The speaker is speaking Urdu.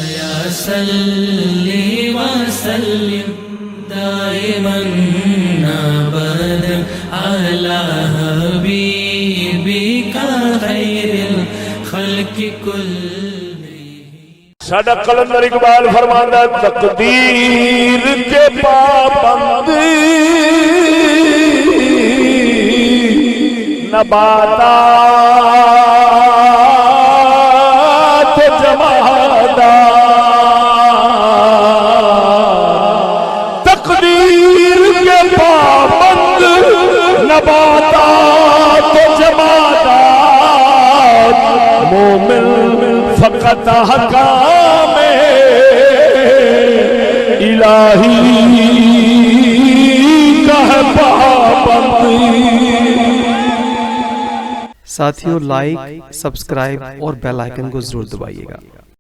یا صلی وسلم دائما ابدا علی حبیبک خیر الخلق کلہم۔ ساڈا قلندر اقبال فرماندا ہے تقدیر کے پابند نباتات جمادات، تقدیر کے پابند نباتات جمادات، مومن فقط حکام الہی کا ہے پابند۔ ساتھیوں لائک، سبسکرائب اور بیل آئیکن کو ضرور دبائیے گا۔